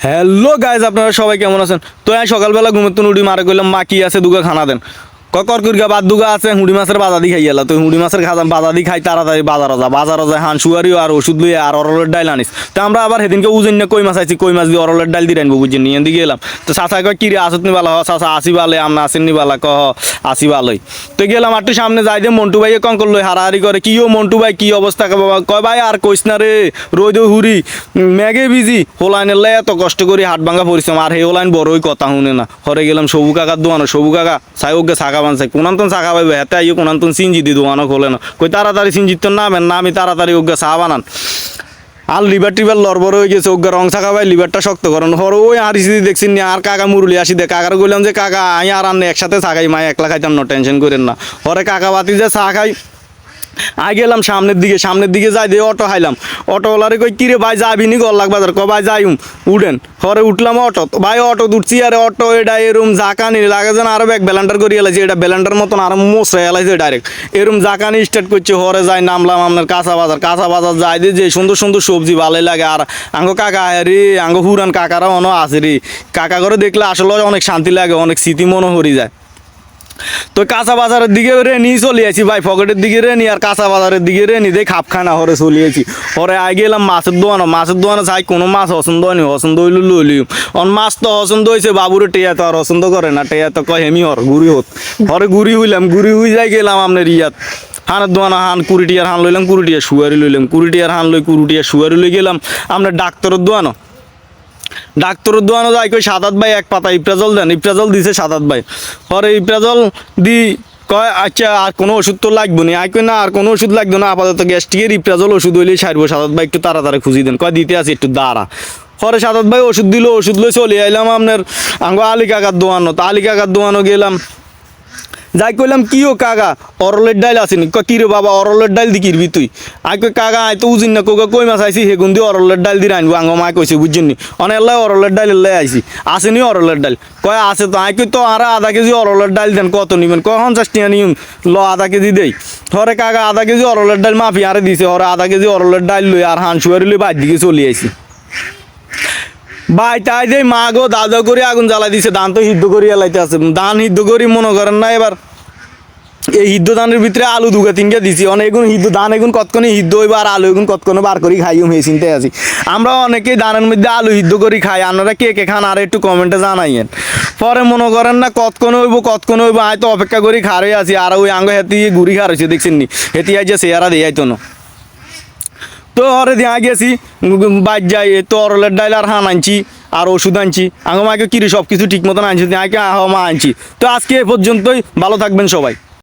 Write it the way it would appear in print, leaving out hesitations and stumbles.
Hello guys, আপনারা সবাই কেমন আছেন? তো আমি সকালবেলা ঘুমের তো উঠি মারে কইলাম মা কি আছে দুগা খানা দেন। কর্কুরগা বাদ দুগা আছে হুঁড়ি মাছের বাজা দি খাই গেলা। তো হুঁড়ি মাছের বাজা দি খাই তাড়াতাড়ি বাজার যায় হাঁসুয়ারিও আর ওষুধ লই আর অরলের ডাইল আনিস। তো আমরা আবার সেদিনকে উজেন না কই মাছ আইছি, কই মাছ দিয়ে অরলের ডাইল দিয়ে আনবো বুঝছেন নিয়ে দিকে গেলাম। তো চাচা কয় কিরে আসত নি বালা, চাচা আসি বালে আমনা আসেন নি বালা, কহ আসি বালই। তো গেলাম একটু সামনে যাই দিয়ে মন্টু ভাইয়ে কঙ্কল লই হারাহারি করে, কি ও মন্টু ভাই কি অবস্থা বাবা? কয় ভাই আর কইস না রে, রোদ হুরি ম্যাগে বিজি হোলাইনের লাই এত কষ্ট করি হাট ভাঙা পরিশ্রম আর হে হোলাইন বড়ই কথা শুনে না। হরে গেলাম সবু কাকার দোয়ানো, সবু কাকা চাই ওকে শাখা বানছে কোনান্তন শাখা পাইবে হাতে আইও কোনান্তন সিঞ্জি দি দোয়ানো খোলে না। কই তাড়াতাড়ি সিঞ্জিত নামেন না, আমি তাড়াতাড়ি ওকে চা বানান। আর লিভার টিভার লড়বড় হয়ে গেছে, ওকে রং শাখা ভাই লিভারটা শক্ত করেন। হর ওই হারিসি দেখছেন নি আর কাকা মুরুলি আসি দে কাকার কইলাম যে কাকা আই আর আনলে একসাথে চা খাই, মা একলা খাইতাম না, টেনশন করেন না। হরে কাকা বাতি যে চা খাই আই গেলাম সামনের দিকে যাই দিয়ে অটো হাইলাম। অটোওয়ালারে কই কিরে ভাই যাবি নি গল্লাক বাজার? ক ভাই যাইম উঠেন। হরে উঠলাম অটো, ভাই অটো উঠছি আর অটো এটা এরম জাকানি লাগে যেন আরো এক ব্যালেন্ডার করি এলাইছে, এটা ব্যালেন্ডার মতন আরো মোসে এলাইছে ডাইরেক্ট এরম জাকানি স্টার্ট করছে। হরে যাই নামলাম আপনার কাঁচা বাজার যাই দিয়ে যে সুন্দর সুন্দর সবজি ভালোই লাগে। আর আঙ্গো কাকা রে আঙ্গো হুরান কাকারা অনো আছে রে, কাকা করে দেখলে আসলে অনেক শান্তি লাগে, অনেক স্মৃতি মনে হরি যায়। তো কাঁচা বাজারের দিকে রেনি চলে আসি ভাই, পকেটের দিকে রেনি আর কাঁচা বাজারের দিকে রেনি দিয়ে খাপখানা হরে চলিয়েছি। হরে আই গেলাম মাছের দোয়ানো চাই কোনো মাছ পছন্দ হয়নি, পছন্দ হইলো লইলিম। অন মাছ তো পছন্দ হয়েছে, বাবুরে টেয়া তো আর পছন্দ করে না, টেয়া তো কয় হেমি ঘুরি হরে ঘুরি হইলাম, ঘুরি হই যাই গেলাম আপনার ইয়াত হানের দোয়ানো হান কুড়িটিয়ার হান লইলাম, কুড়িটিয়া শুয়ারি লইলাম, কুড়িটিয়ার হান লই কুড়িটিয়া শুয়ারি লই গেলাম আপনার ডাক্তারের দোয়ানো যায় কই 7-8 ভাই এক পাতা ইপ্রাজল দেন, ইপ্রাজল দিছে 7-8 ভাই। পরে ইপ্রাজল দি কয় আচ্ছা আর কোনো ওষুধ তো লাগবে না, আই কই না আর কোনো ওষুধ লাগবে না, আপাতত গ্যাস্ট্রিকের ইপ্রাজল ওষুধ হইলেই সারবো। 7-8 ভাই একটু তাড়াতাড়ি খুঁজি দেন, কয় দিতে আছে একটু দাঁড়া। পরে 7-8 ভাই ওষুধ দিল, ওষুধ লই চলে আইলাম আপনার আঙ্গো আলী কাকার দোয়ানো। তো আলী কাকার দোয়ানো গেলাম যাই কইলাম কি ও কাকা অরলের ডাইল আসেনি? কি রে বাবা অরলের ডাইল দি কিরবি তুই? আই কই কাকা আই তো উজিন না কোকা কই মাছ আইছি হেগুন দিয়ে অরলের ডাইল দিয়ে আনবো। আঙ্গ মা কইছে বুঝছেন নি অনেক অরলের ডাইল এলাই আইছি, আসেনি অরলের ডাইল? কয় আছে তো। আই কই তো আর আধা কেজি অরলের ডাইল দেন, কত নিবেন? কয় 50 টাকা নিম, ল আধা কেজি দেই। হরে কাকা আধা কেজি অরলের ডাইল মাফি আরে দিছে। হরে আধা কেজি অরলের ডাইল লই আর হাঁসুয়ারি লই বাইর দিকে চলে আইছি। ভাই তাই যে মা গো দাদা করে আগুন জ্বালাই দিছে, ধান তো সিদ্ধ করি এলাইতে আছে, ধান সিদ্ধ করি মনে করেন না। এবার এই সিদ্ধ ধানের ভিতরে আলু 2-3টা দিছি, অনেক এগুন সিদ্ধ ধান এগুন কতক্ষণে সিদ্ধ হইব আর আলু এগুন কতক্ষণে বার করি খাইও মেয়ে চিন্তায় আছি। আমরা অনেকেই ধানের মধ্যে আলু সিদ্ধ করি খাই, আপনারা কে কে খান আর একটু কমেন্টে জানাইয়েন। পরে মনে করেন না কতক্ষণে হইব আয় তো অপেক্ষা করি খারে আছি। আর ওই আঙ্গ হেতি ঘুরি খার হয়েছে দেখছেন নি, হেতি আই যে চেয়ারা দিয়ে তো না। তো হরে দিয়ে গেছি বাইর যাই তো অরলের ডাইল আর হান আনছি আর ওষুধ আনছি। আঙ্গ মাকে কিরে সব কিছু ঠিক মতন আনছি, আঁকে আহ মা আনছি। তো আজকে এ পর্যন্তই, ভালো থাকবেন সবাই।